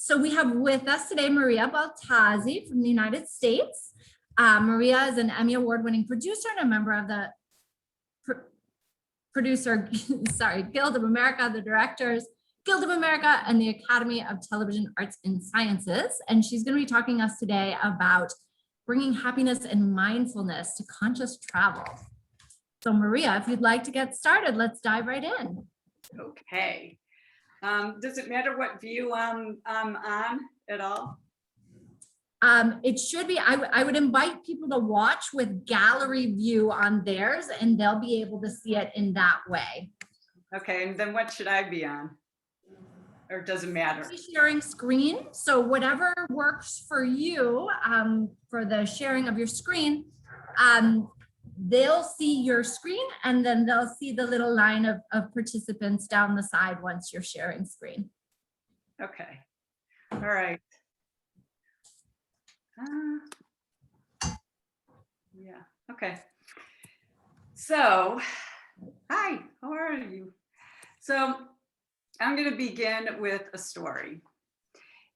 So we have with us today Maria Baltazzi from the United States. Maria is an Emmy Award-winning producer and a member of the Guild of America, the Directors Guild of America, and the Academy of Television Arts and Sciences. And she's going to be talking to us today about bringing happiness and mindfulness to conscious travel. So Maria, if you'd like to get started, let's dive right in. Okay. Does it matter what view I'm on at all? It should be. I would invite people to watch with gallery view on theirs, and they'll be able to see it in that way. Okay, and then what should I be on? Or does it matter? Sharing screen. So whatever works for you for the sharing of your screen, they'll see your screen, and then they'll see the little line of participants down the side once you're sharing screen. Okay. All right. Yeah. Okay. So, hi, how are you? So, I'm going to begin with a story.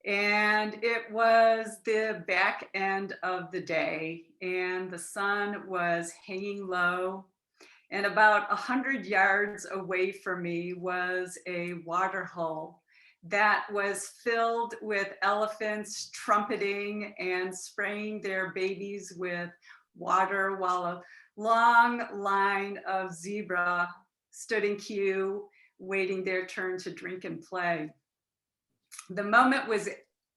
And it was the back end of the day, and the sun was hanging low. And about 100 yards away from me was a water hole that was filled with elephants trumpeting and spraying their babies with water, while a long line of zebra stood in queue waiting their turn to drink and play. The moment was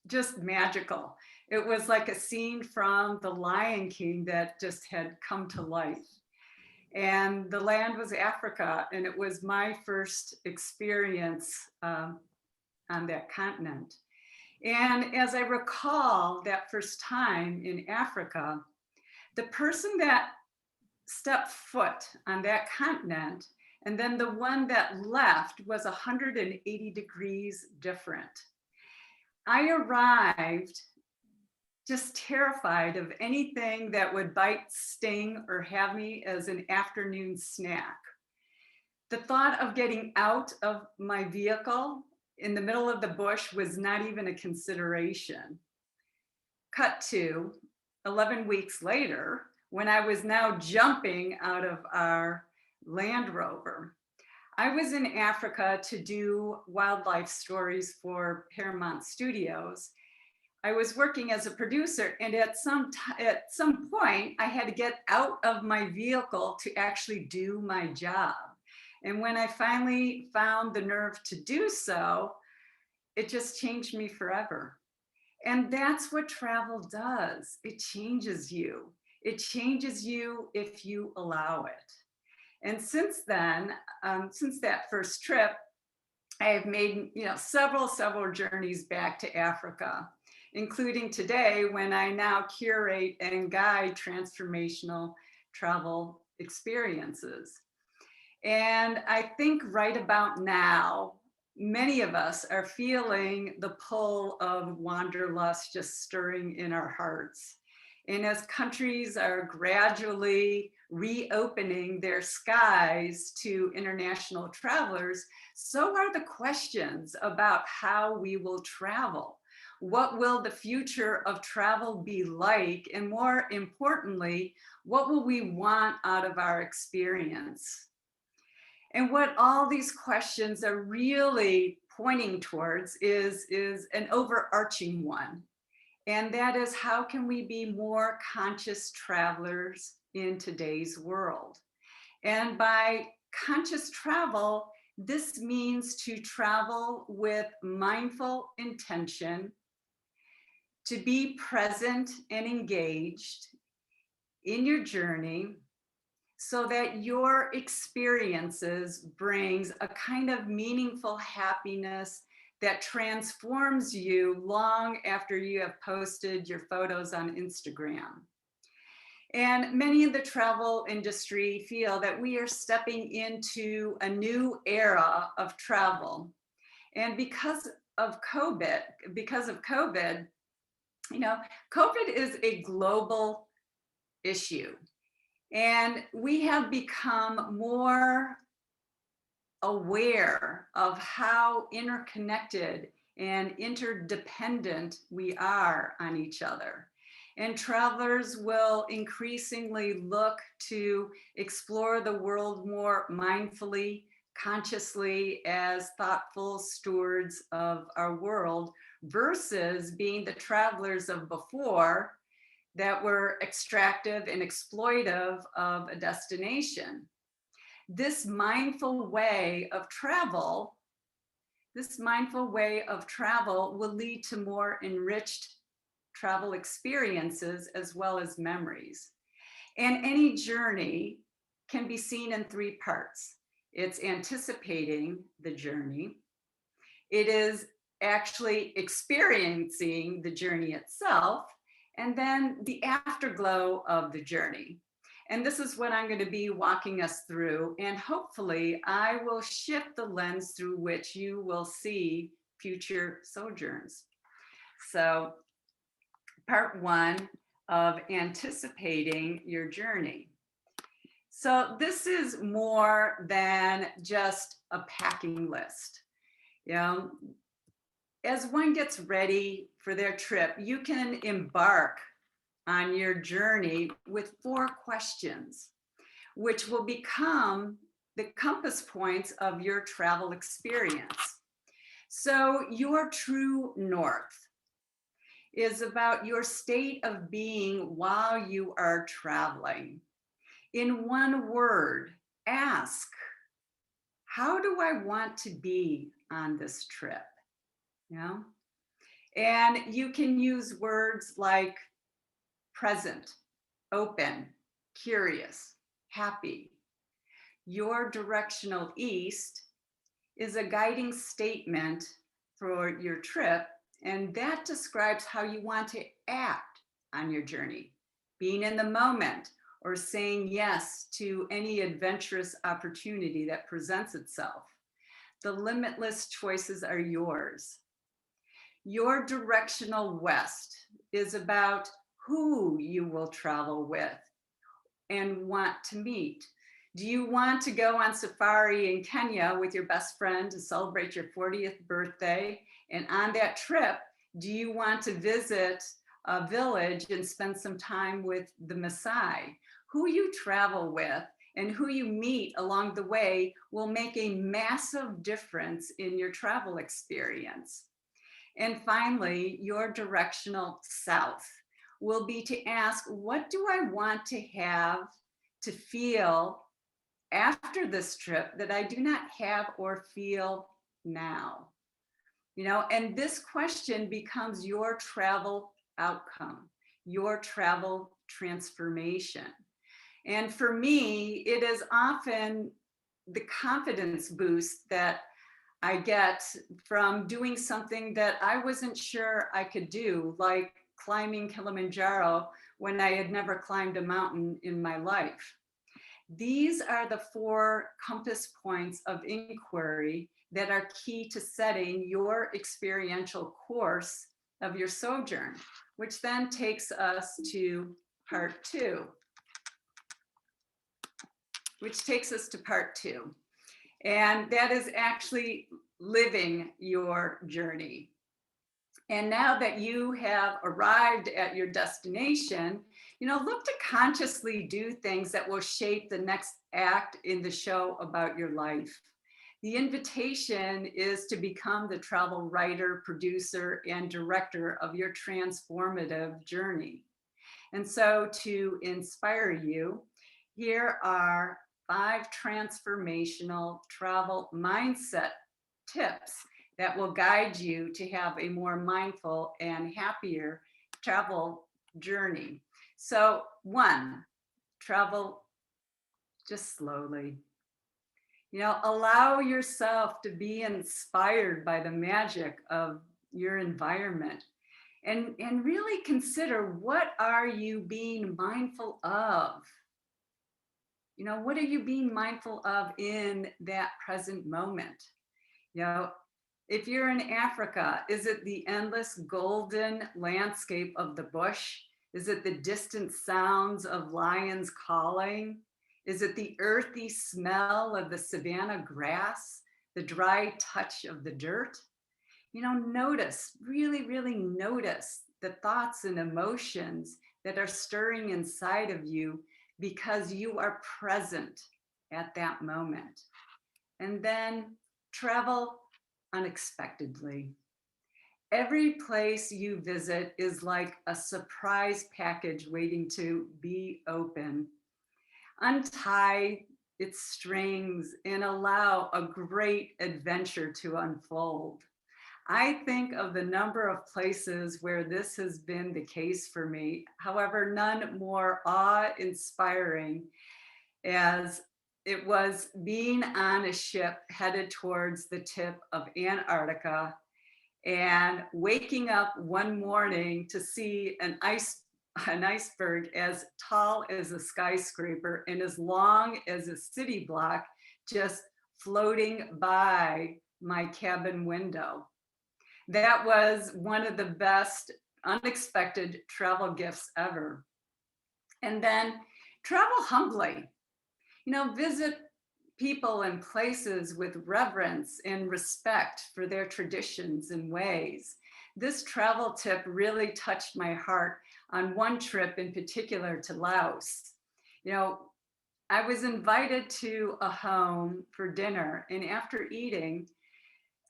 just magical. It was like a scene from The Lion King that just had come to life. And the land was Africa, and it was my first experience on that continent. And as I recall that first time in Africa, the person that stepped foot on that continent and then the one that left was 180 degrees different. I arrived just terrified of anything that would bite, sting, or have me as an afternoon snack. The thought of getting out of my vehicle in the middle of the bush was not even a consideration. Cut to 11 weeks later, when I was now jumping out of our Land Rover. I was in Africa to do wildlife stories for Paramount Studios. I was working as a producer, and at some point I had to get out of my vehicle to actually do my job. And when I finally found the nerve to do so, it just changed me forever. And that's what travel does. It changes you. It changes you if you allow it. And since then, since that first trip, I have made several journeys back to Africa, including today when I now curate and guide transformational travel experiences. And I think right about now, many of us are feeling the pull of wanderlust just stirring in our hearts. And as countries are gradually reopening their skies to international travelers, so are the questions about how we will travel. What will the future of travel be like? And more importantly, what will we want out of our experience? And what all these questions are really pointing towards is an overarching one. And that is, how can we be more conscious travelers in today's world? And by conscious travel, this means to travel with mindful intention, to be present and engaged in your journey, so that your experiences brings a kind of meaningful happiness that transforms you long after you have posted your photos on Instagram. And many in the travel industry feel that we are stepping into a new era of travel. And because of COVID, COVID is a global issue. And we have become more aware of how interconnected and interdependent we are on each other. And travelers will increasingly look to explore the world more mindfully, consciously, as thoughtful stewards of our world, versus being the travelers of before that were extractive and exploitive of a destination. This mindful way of travel will lead to more enriched travel experiences as well as memories. And any journey can be seen in three parts. It's anticipating the journey. It is actually experiencing the journey itself, and then the afterglow of the journey. And this is what I'm going to be walking us through. And hopefully I will shift the lens through which you will see future sojourns. So part one of anticipating your journey. So this is more than just a packing list. You know, as one gets ready for their trip, you can embark on your journey with 4 questions, which will become the compass points of your travel experience. So your true north is about your state of being while you are traveling. In one word, ask, how do I want to be on this trip? You know? And you can use words like present, open, curious, happy. Your directional east is a guiding statement for your trip, and that describes how you want to act on your journey, being in the moment or saying yes to any adventurous opportunity that presents itself. The limitless choices are yours. Your directional west is about who you will travel with and want to meet. Do you want to go on safari in Kenya with your best friend to celebrate your 40th birthday? And on that trip, do you want to visit a village and spend some time with the Maasai? Who you travel with and who you meet along the way will make a massive difference in your travel experience. And finally, your directional south will be to ask, what do I want to have to feel after this trip that I do not have or feel now? You know, and this question becomes your travel outcome, your travel transformation. And for me, it is often the confidence boost that I get from doing something that I wasn't sure I could do, like climbing Kilimanjaro when I had never climbed a mountain in my life. These are the 4 compass points of inquiry that are key to setting your experiential course of your sojourn, which then takes us to part 2. And that is actually living your journey. And now that you have arrived at your destination, you know, look to consciously do things that will shape the next act in the show about your life. The invitation is to become the travel writer, producer, and director of your transformative journey. And so to inspire you, here are 5 transformational travel mindset tips that will guide you to have a more mindful and happier travel journey. So 1, travel just slowly. You know, allow yourself to be inspired by the magic of your environment, and really consider, what are you being mindful of? You know, what are you being mindful of in that present moment? You know, if you're in Africa, is it the endless golden landscape of the bush? Is it the distant sounds of lions calling? Is it the earthy smell of the savanna grass, the dry touch of the dirt? Notice, really, really notice the thoughts and emotions that are stirring inside of you because you are present at that moment. And then travel unexpectedly. Every place you visit is like a surprise package waiting to be open. Untie its strings and allow a great adventure to unfold. I think of the number of places where this has been the case for me. However, none more awe-inspiring as it was being on a ship headed towards the tip of Antarctica and waking up one morning to see an iceberg as tall as a skyscraper and as long as a city block just floating by my cabin window. That was one of the best unexpected travel gifts ever. And then travel humbly. Visit people and places with reverence and respect for their traditions and ways. This travel tip really touched my heart on one trip in particular to Laos. I was invited to a home for dinner, and after eating,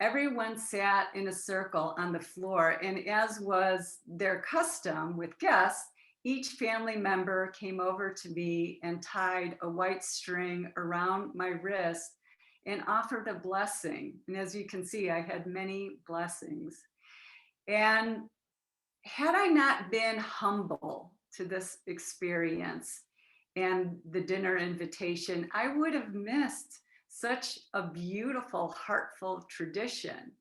everyone sat in a circle on the floor, and as was their custom with guests, each family member came over to me and tied a white string around my wrist and offered a blessing. And as you can see, I had many blessings. And had I not been humble to this experience and the dinner invitation, I would have missed such a beautiful, heartful tradition.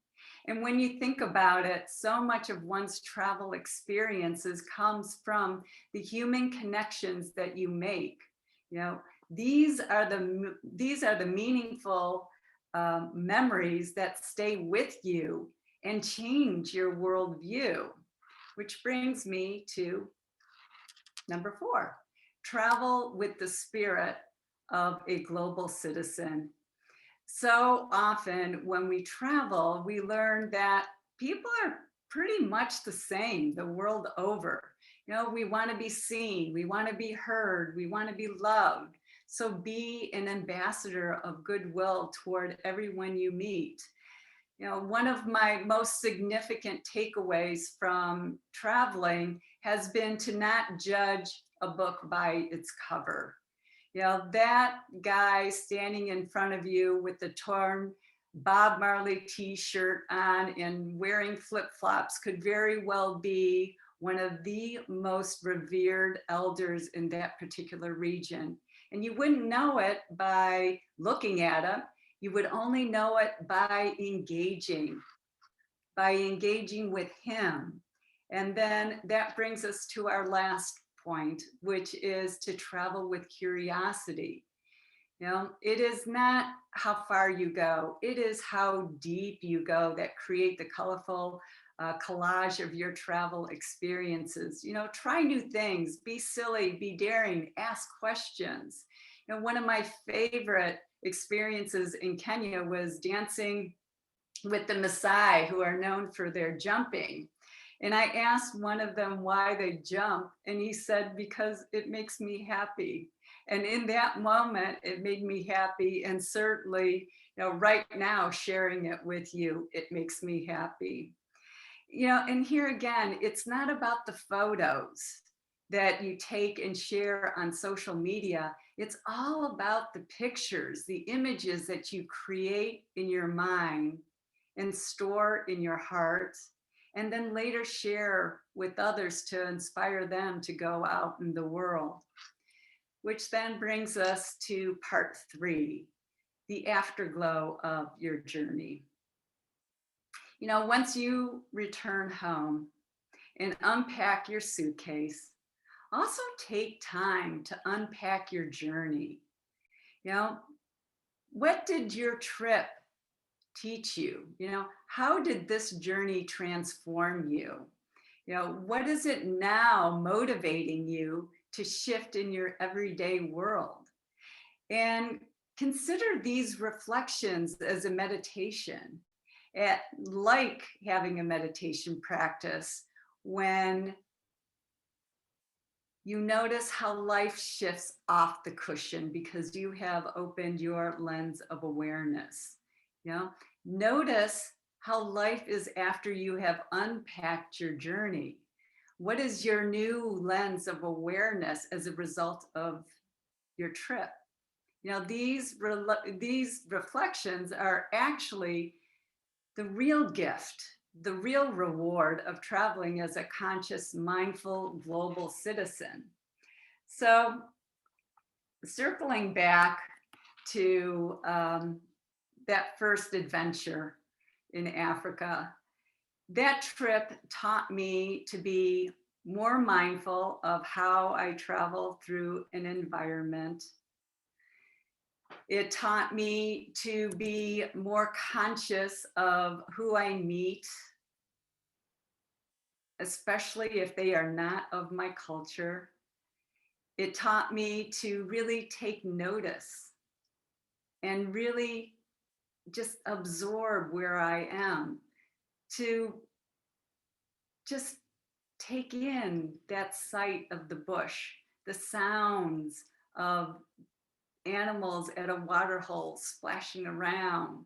And when you think about it, so much of one's travel experiences comes from the human connections that you make. These are the meaningful memories that stay with you and change your worldview. Which brings me to number 4, travel with the spirit of a global citizen. So often when we travel, we learn that people are pretty much the same the world over. We want to be seen, we want to be heard, we want to be loved. So be an ambassador of goodwill toward everyone you meet. One of my most significant takeaways from traveling has been to not judge a book by its cover. That guy standing in front of you with the torn Bob Marley t-shirt on and wearing flip-flops could very well be one of the most revered elders in that particular region. And you wouldn't know it by looking at him. You would only know it by engaging with him. And then that brings us to our last point, which is to travel with curiosity. It is not how far you go, it is how deep you go that create the colorful collage of your travel experiences. Try new things, be silly, be daring, ask questions. One of my favorite experiences in Kenya was dancing with the Maasai, who are known for their jumping. And I asked one of them why they jump, and he said, because it makes me happy. And in that moment, it made me happy. And certainly, right now, sharing it with you, it makes me happy. And here again, it's not about the photos that you take and share on social media. It's all about the pictures, the images that you create in your mind and store in your heart, and then later share with others to inspire them to go out in the world. Which then brings us to part 3, the afterglow of your journey. Once you return home and unpack your suitcase, also take time to unpack your journey. What did your trip teach you? How did this journey transform you? What is it now motivating you to shift in your everyday world? And consider these reflections as a meditation. like having a meditation practice when you notice how life shifts off the cushion because you have opened your lens of awareness. You know, notice how life is after you have unpacked your journey. What is your new lens of awareness as a result of your trip? You know, these reflections are actually the real gift, the real reward of traveling as a conscious, mindful, global citizen. So, circling back to that first adventure in Africa, that trip taught me to be more mindful of how I travel through an environment. It taught me to be more conscious of who I meet, especially if they are not of my culture. It taught me to really take notice and really just absorb where I am, to just take in that sight of the bush, the sounds of animals at a water hole splashing around,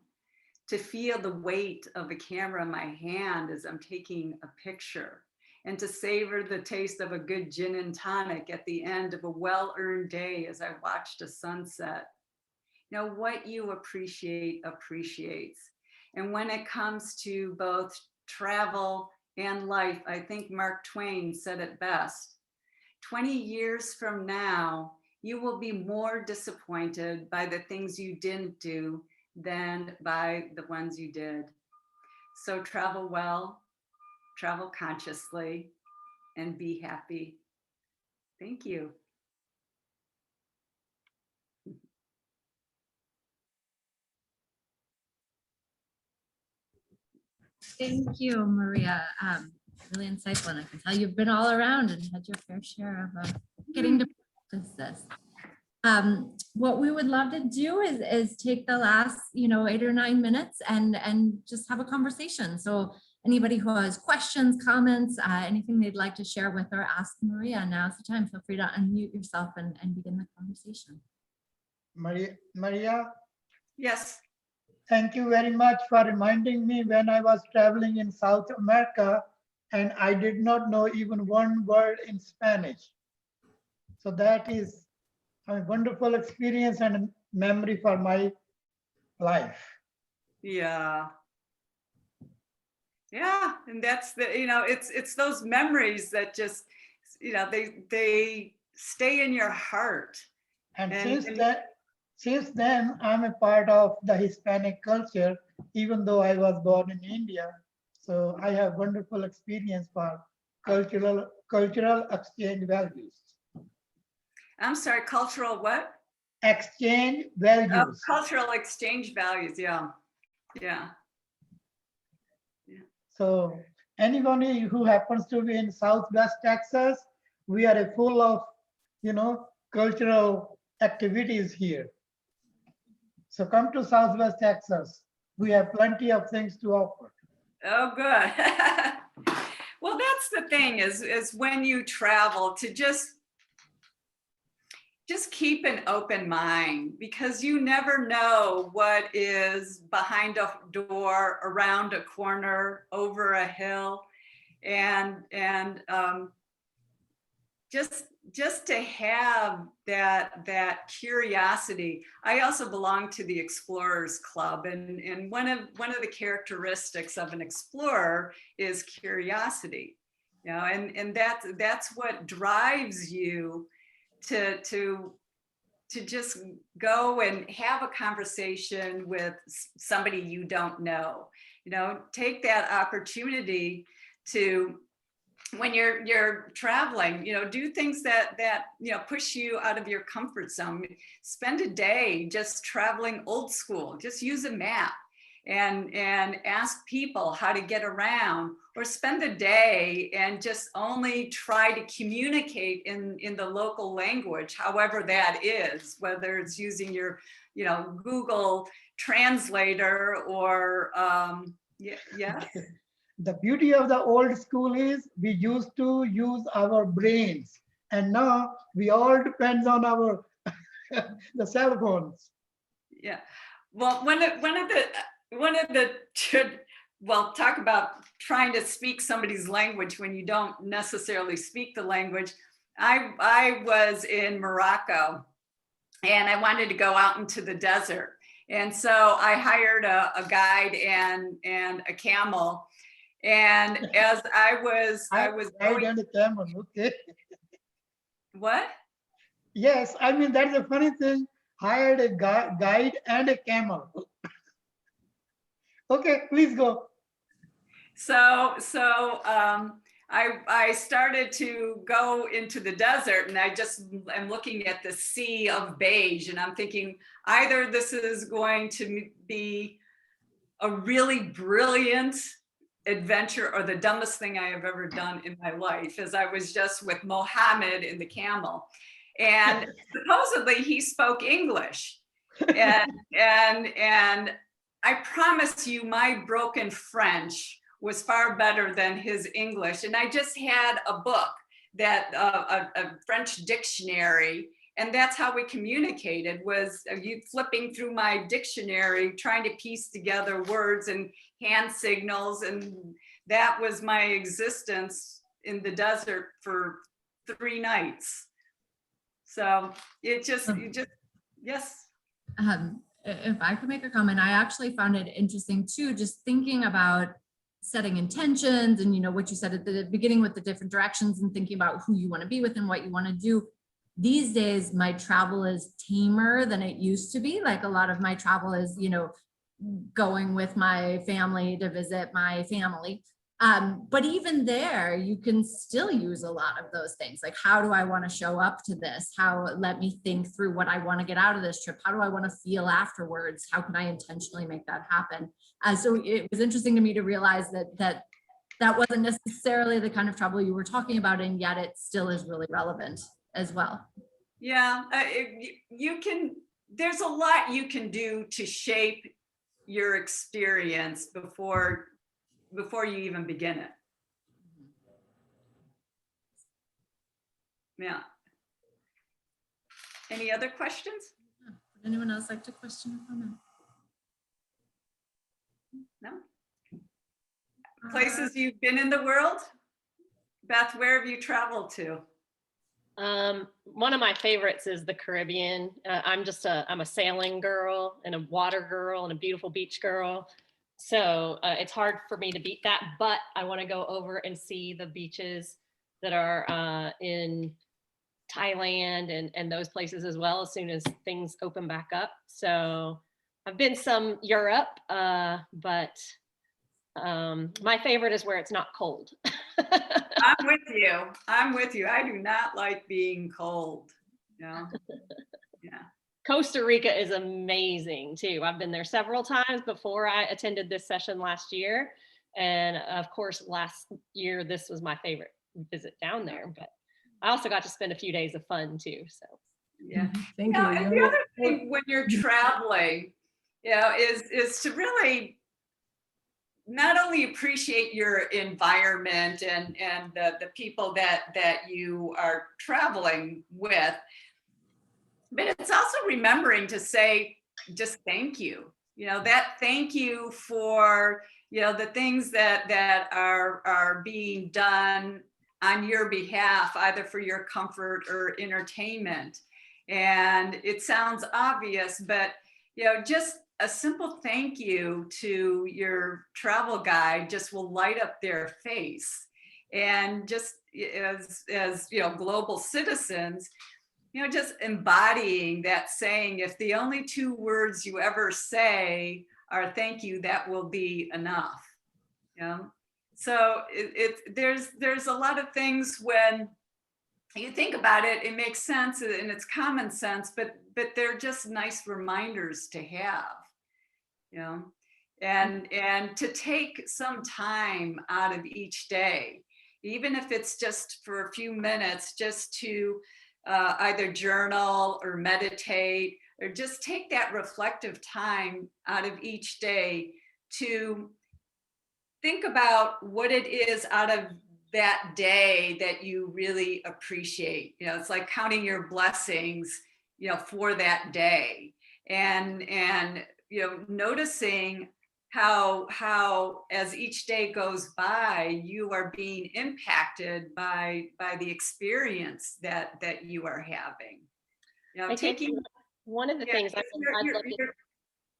to feel the weight of the camera in my hand as I'm taking a picture, and to savor the taste of a good gin and tonic at the end of a well-earned day as I watched a sunset. You know, what you appreciate appreciates. And when it comes to both travel and life, I think Mark Twain said it best. 20 years from now, you will be more disappointed by the things you didn't do than by the ones you did. So travel well, travel consciously, and be happy. Thank you. Thank you, Maria. Really insightful. And I can tell you've been all around and had your fair share of getting to practice this. What we would love to do is take the last, 8 or 9 minutes and just have a conversation. So anybody who has questions, comments, anything they'd like to share with or ask Maria, now's the time. Feel free to unmute yourself and begin the conversation. Maria, Yes. thank you very much for reminding me when I was traveling in South America and I did not know even one word in Spanish. So that is a wonderful experience and a memory for my life. Yeah. Yeah, and that's it's those memories that just, they stay in your heart. And since then, I'm a part of the Hispanic culture, even though I was born in India. So I have wonderful experience for cultural exchange values. I'm sorry, cultural what? Exchange values. Cultural exchange values. Yeah. Yeah. So anybody who happens to be in Southwest Texas, we are full of, cultural activities here. So come to Southwest Texas. We have plenty of things to offer. Oh, good. Well, that's the thing is when you travel to just keep an open mind, because you never know what is behind a door, around a corner, over a hill, and just to have that curiosity. I also belong to the Explorers Club, and one of the characteristics of an explorer is curiosity, and that's what drives you to just go and have a conversation with somebody you don't know. Take that opportunity to, when you're traveling, do things that push you out of your comfort zone. Spend a day just traveling old school. Just use a map and ask people how to get around, or spend a day and just only try to communicate in the local language, however that is, whether it's using your Google translator or Yeah, yes. The beauty of the old school is we used to use our brains, and now we all depends on our the cell phones. Yeah. Well, one of the well, talk about trying to speak somebody's language when you don't necessarily speak the language. I was in Morocco and I wanted to go out into the desert. And so I hired a guide and a camel. And as I was Guide going, and a camel. Okay. what? Yes, I mean that's a funny thing. Hired a guide and a camel. Okay, please go. I started to go into the desert and I just am looking at the sea of beige and I'm thinking either this is going to be a really brilliant adventure or the dumbest thing I have ever done in my life, as I was just with Mohammed in the camel. And supposedly he spoke English. And I promise you my broken French was far better than his English. And I just had a book that a French dictionary, and that's how we communicated, was you flipping through my dictionary, trying to piece together words and hand signals. And that was my existence in the desert for 3 nights. So it just, yes. If I could make a comment, I actually found it interesting too, just thinking about setting intentions and, you know, what you said at the beginning with the different directions and thinking about who you want to be with and what you want to do. These days, my travel is tamer than it used to be. Like a lot of my travel is, you know, going with my family to visit my family. But even there, you can still use a lot of those things. Like, how do I want to show up to this? Let me think through what I want to get out of this trip. How do I want to feel afterwards? How can I intentionally make that happen? So it was interesting to me to realize that wasn't necessarily the kind of travel you were talking about, and yet it still is really relevant as well. Yeah, there's a lot you can do to shape your experience before you even begin it. Yeah. Any other questions? Would anyone else like to question or comment? No? Places you've been in the world? Beth, where have you traveled to? One of my favorites is the Caribbean. I'm a sailing girl and a water girl and a beautiful beach girl. So it's hard for me to beat that, but I want to go over and see the beaches that are in Thailand and those places as well as soon as things open back up. So I've been some Europe, but my favorite is where it's not cold. I'm with you. I do not like being cold. No. Yeah. Costa Rica is amazing too. I've been there several times before I attended this session last year. And of course, last year, this was my favorite visit down there, but I also got to spend a few days of fun too, so. Yeah. Thank you. you. And the other thing when you're traveling, is to really not only appreciate your environment and the people that you are traveling with, but it's also remembering to say just thank you. That thank you for the things that are being done on your behalf, either for your comfort or entertainment. And it sounds obvious, but just a simple thank you to your travel guide just will light up their face. And just as global citizens, just embodying that saying, if the only 2 words you ever say are thank you, that will be enough. So there's a lot of things when you think about it, it makes sense and it's common sense, but they're just nice reminders to have, and to take some time out of each day, even if it's just for a few minutes, just to either journal or meditate, or just take that reflective time out of each day to think about what it is out of that day that you really appreciate. It's like counting your blessings, for that day, and noticing how as each day goes by, you are being impacted by the experience that you are having. I think one of the things I'd love to.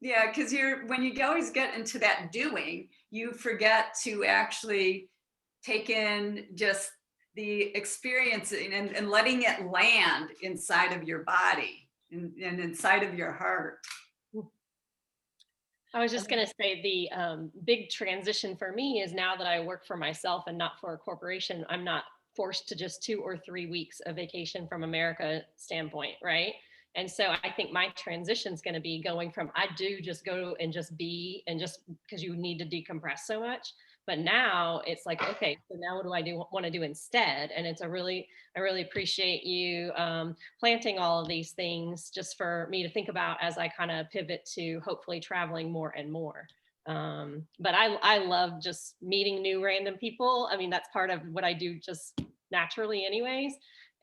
Yeah, because when you always get into that doing, you forget to actually take in just the experience and letting it land inside of your body and inside of your heart. I was just going to say the big transition for me is now that I work for myself and not for a corporation, I'm not forced to just 2 or 3 weeks of vacation from America standpoint, right? And so I think my transition is going to be going from I do just go and just be, and just because you need to decompress so much. But now it's like, okay, so now what do I want to do instead? And I really appreciate you planting all of these things just for me to think about as I kind of pivot to hopefully traveling more and more. But I love just meeting new random people. I mean, that's part of what I do just naturally anyways,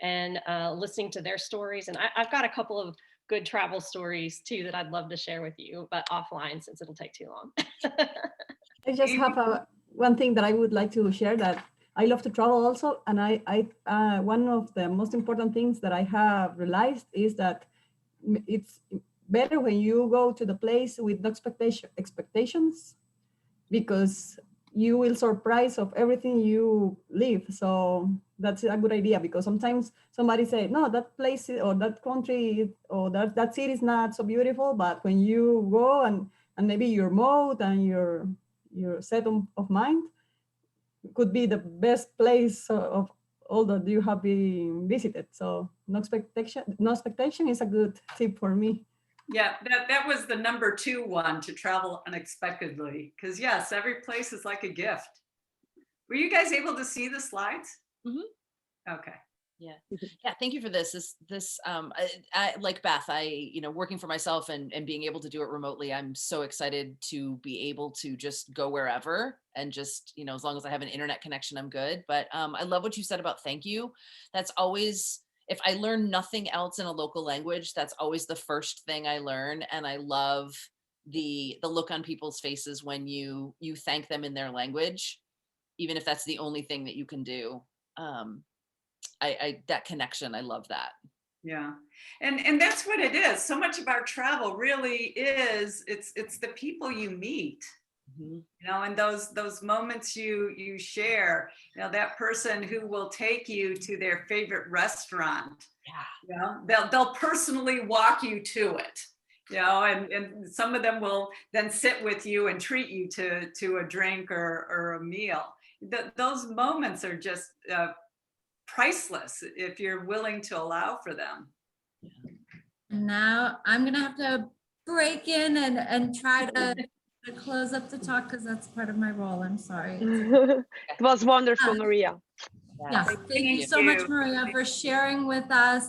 and listening to their stories. And I've got a couple of good travel stories too that I'd love to share with you, but offline since it'll take too long. I just have one thing that I would like to share, that I love to travel also. And one of the most important things that I have realized is that it's better when you go to the place with no expectations, because you will surprise of everything you live. So that's a good idea, because sometimes somebody say, no, that place or that country or that city is not so beautiful. But when you go and maybe your mood and your set of mind could be the best place of all that you have been visited. So no expectation is a good tip for me. Yeah, that was the number 2 one, to travel unexpectedly. Because yes, every place is like a gift. Were you guys able to see the slides? Mm-hmm. Okay. Yeah. Thank you for this. I like Beth, working for myself and being able to do it remotely, I'm so excited to be able to just go wherever and just, as long as I have an internet connection, I'm good. But I love what you said about thank you. That's always, if I learn nothing else in a local language, that's always the first thing I learn. And I love the look on people's faces when you thank them in their language, even if that's the only thing that you can do. That connection, I love that. Yeah. And that's what it is. So much of our travel really is, it's the people you meet, and those moments you share, that person who will take you to their favorite restaurant. Yeah. They'll personally walk you to it, and some of them will then sit with you and treat you to a drink or a meal. Those moments are just priceless if you're willing to allow for them. And now I'm gonna have to break in and try to close up the talk, because that's part of my role. I'm sorry. It was wonderful, Maria. Yes, thank you so much, Maria, for sharing with us